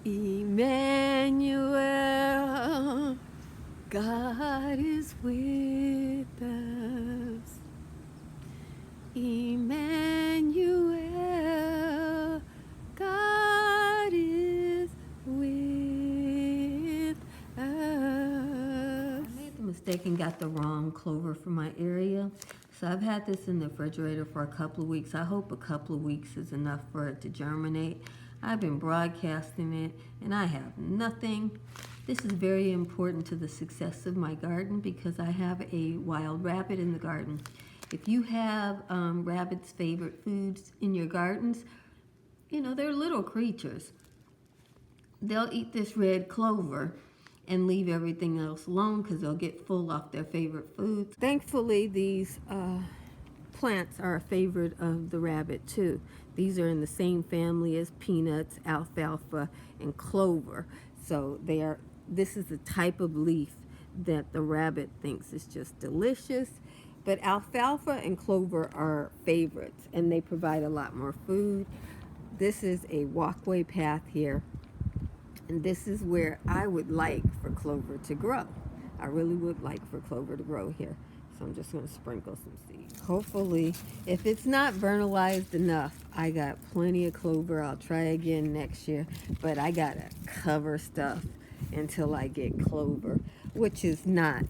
Emmanuel, God is with us. Emmanuel, God is with us. I made the mistake and got the wrong clover for my area. So I've had this in the refrigerator for a couple of weeks. I hope a couple of weeks is enough for it to germinate. I've been broadcasting it and I have nothing. This is very important to the success of my garden because I have a wild rabbit in the garden. If you have rabbits' favorite foods in your gardens, you know, they're little creatures. They'll eat this red clover and leave everything else alone because they'll get full off their favorite foods. Thankfully, these plants are a favorite of the rabbit too. These are in the same family as peanuts, alfalfa, and clover. So this is the type of leaf that the rabbit thinks is just delicious. But alfalfa and clover are favorites and they provide a lot more food. This is a walkway path here. And this is where I would like for clover to grow. I really would like for clover to grow here. So I'm just going to sprinkle some seeds. Hopefully, if it's not vernalized enough, I got plenty of clover. I'll try again next year. But I got to cover stuff until I get clover, which is not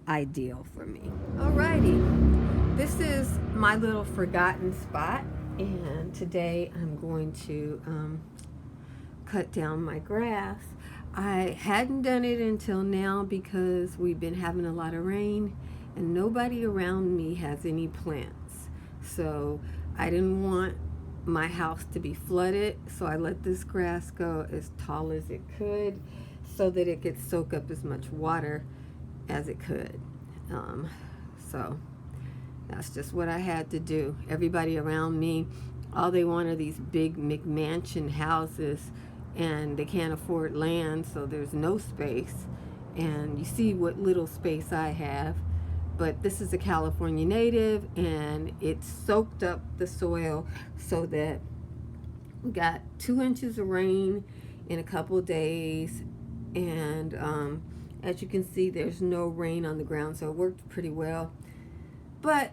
ideal for me. Alrighty, this is my little forgotten spot. And today I'm going to cut down my grass. I hadn't done it until now because we've been having a lot of rain and nobody around me has any plants. So I didn't want my house to be flooded, so I let this grass go as tall as it could so that it could soak up as much water as it could. So that's just what I had to do. Everybody around me, all they want are these big McMansion houses and they can't afford land, so there's no space. And you see what little space I have. But this is a California native and it soaked up the soil so that we got 2 inches of rain in a couple of days. And as you can see, there's no rain on the ground, so it worked pretty well. But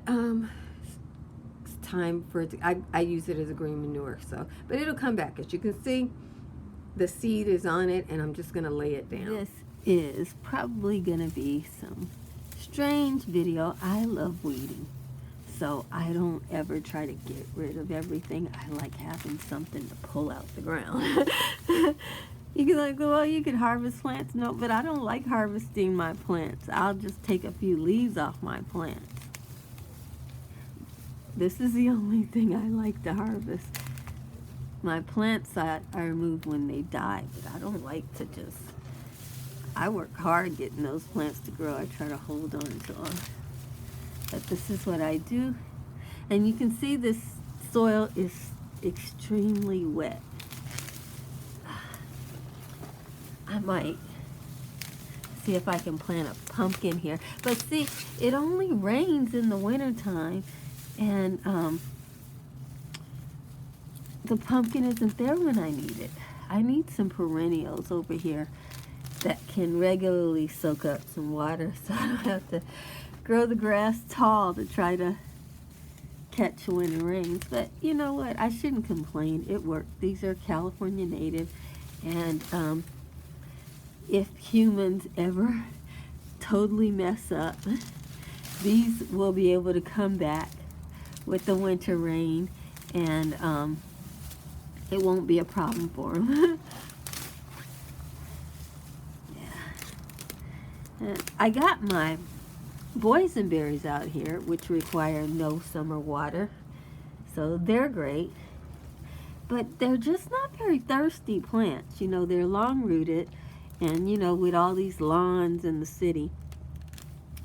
it's time for it to, I use it as a green manure, so, but it'll come back. As you can see, the seed is on it and I'm just gonna lay it down. This is probably gonna be some strange video. I love weeding, so I don't ever try to get rid of everything. I like having something to pull out the ground. You can like, well, you can harvest plants. No, but I don't like harvesting my plants. I'll just take a few leaves off my plants. This is the only thing I like to harvest. My plants I remove when they die, but I don't like to just, I work hard getting those plants to grow. I try to hold on to them. But this is what I do. And you can see this soil is extremely wet. I might see if I can plant a pumpkin here. But see, it only rains in the wintertime, and the pumpkin isn't there when I need it. I need some perennials over here that can regularly soak up some water so I don't have to grow the grass tall to try to catch when it rains. But you know what? I shouldn't complain. It worked. These are California native, and if humans ever totally mess up, these will be able to come back with the winter rain, and it won't be a problem for them. Yeah. And I got my boysenberries out here, which require no summer water, so they're great. But they're just not very thirsty plants. You know, they're long-rooted. And, you know, with all these lawns in the city,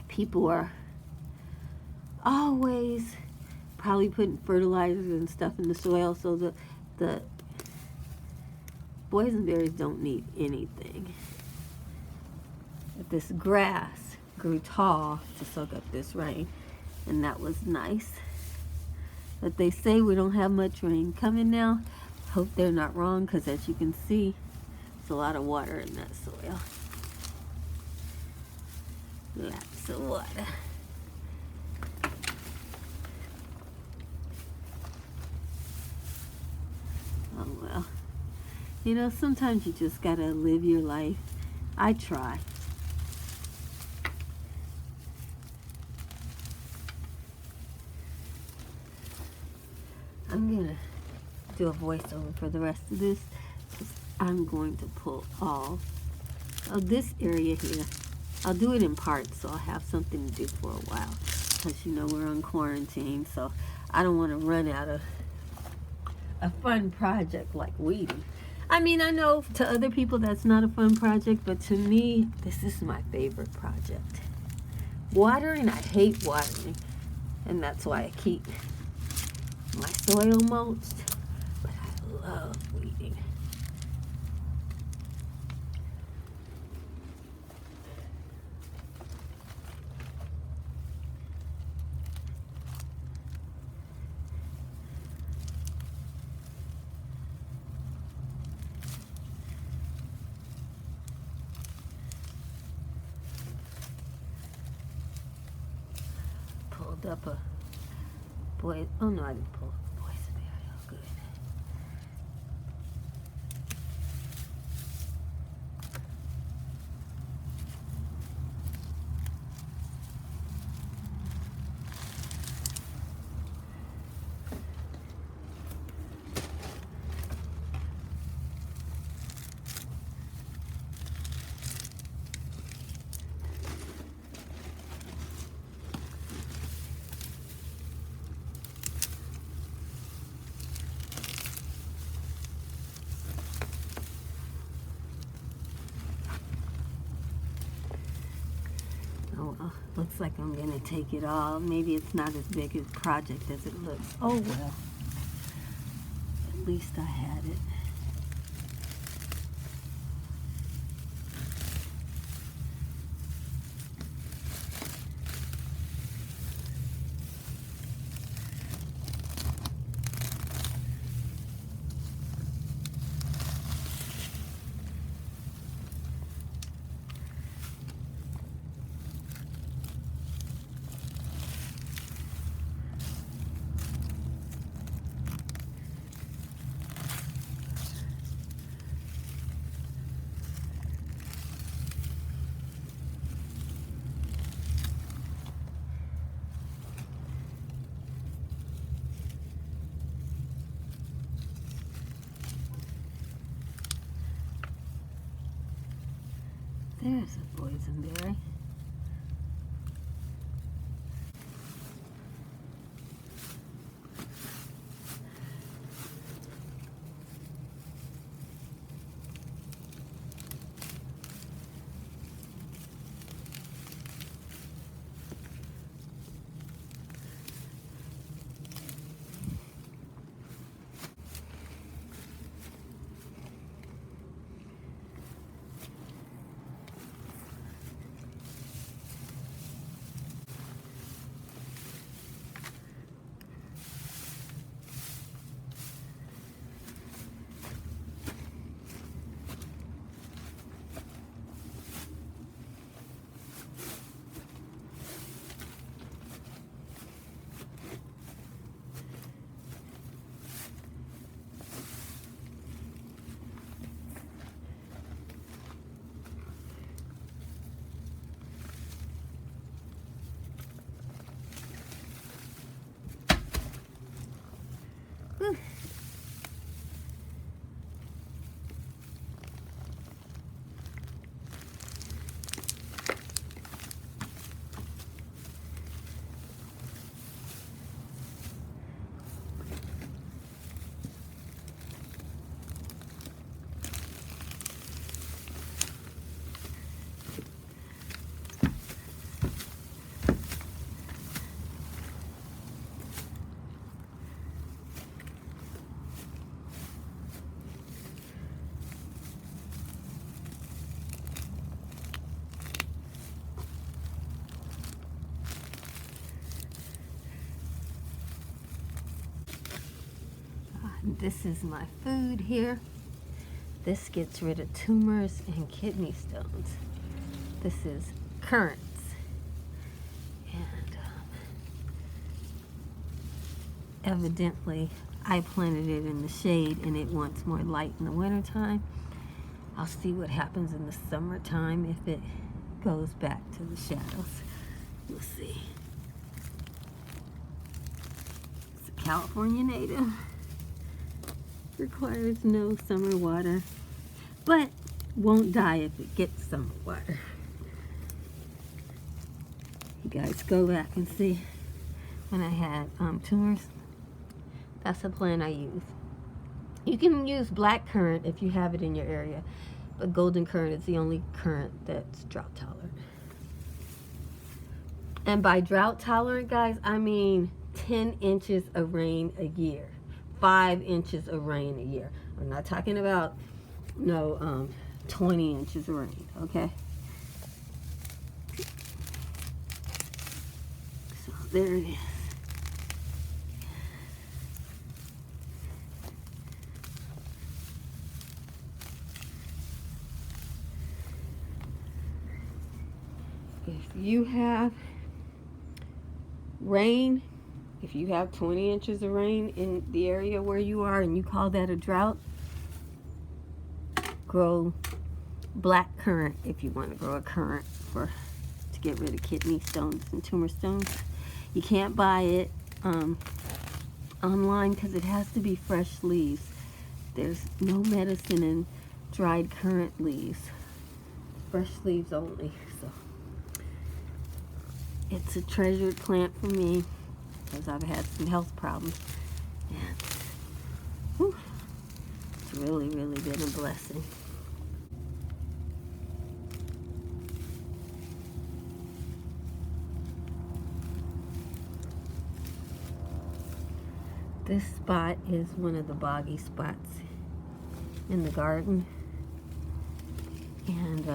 people are always probably putting fertilizers and stuff in the soil, so the boysenberries don't need anything. But this grass grew tall to soak up this rain, and that was nice. But they say we don't have much rain coming now. Hope they're not wrong, because as you can see, It's a lot of water in that soil. Lots of water. Oh well. You know, sometimes you just gotta live your life. I try. I'm gonna do a voiceover for the rest of this. I'm going to pull all of this area here. I'll do it in parts so I'll have something to do for a while. Because you know we're on quarantine, so I don't want to run out of a fun project like weeding. I mean, I know to other people that's not a fun project, but to me, this is my favorite project. Watering, I hate watering. And that's why I keep my soil mulched, but I love weeding. Pulled up a boy. Oh no, I didn't pull up a boysenberry. Oh, good. Oh, well, looks like I'm going to take it all. Maybe it's not as big a project as it looks. Oh, well. At least I had it. There's a boysenberry. This is my food here. This gets rid of tumors and kidney stones. This is currants. And evidently, I planted it in the shade and it wants more light in the wintertime. I'll see what happens in the summertime if it goes back to the shadows. We'll see. It's a California native. Requires no summer water, but won't die if it gets summer water. You guys go back and see when I had tumors. That's the plant I use. You can use black currant if you have it in your area, but golden currant is the only currant that's drought tolerant. And by drought tolerant, guys, I mean 10 inches of rain a year. 5 inches of rain a year. I'm not talking about 20 inches of rain, okay? So there it is. If you have rain, if you have 20 inches of rain in the area where you are and you call that a drought, grow black currant if you want to grow a currant to get rid of kidney stones and tumor stones. You can't buy it online because it has to be fresh leaves. There's no medicine in dried currant leaves. Fresh leaves only. So it's a treasured plant for me because I've had some health problems. And whew, it's really, really been a blessing. This spot is one of the boggy spots in the garden. And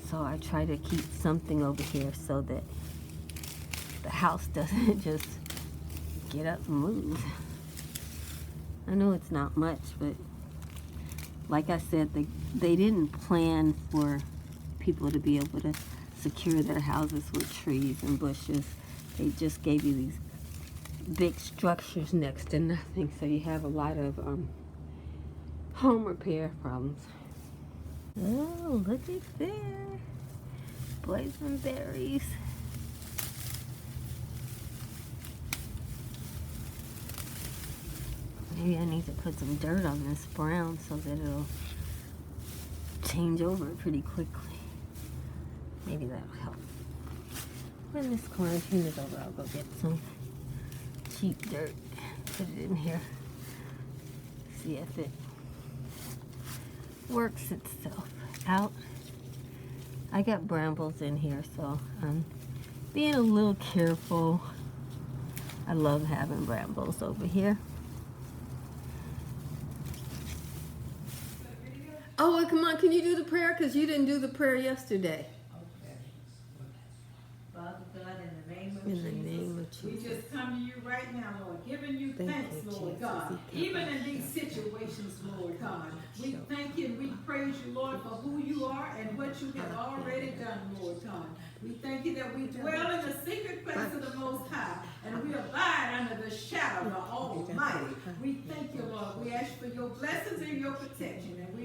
so I try to keep something over here so that the house doesn't just get up and move. I know it's not much, but like I said, they didn't plan for people to be able to secure their houses with trees and bushes. They just gave you these big structures next to nothing, so you have a lot of home repair problems. Oh, look at there. Boysenberries. Maybe I need to put some dirt on this brown so that it'll change over pretty quickly. Maybe that'll help. When this quarantine is over, I'll go get some cheap dirt, put it in here, see if it works itself out. I got brambles in here, so I'm being a little careful. I love having brambles over here. Oh, well, come on, can you do the prayer? Because you didn't do the prayer yesterday. Father God, In the name of we Jesus. just come to you right now, Lord, giving you Thank thanks, you, Lord Jesus. God. Even in these situations, Lord God, we thank you and we praise you, Lord, for who you are and what you have already done, Lord God. We thank you that we dwell in the secret place of the Most High and we abide under the shadow of the Almighty. We thank you, Lord. We ask for your blessings and your protection, and we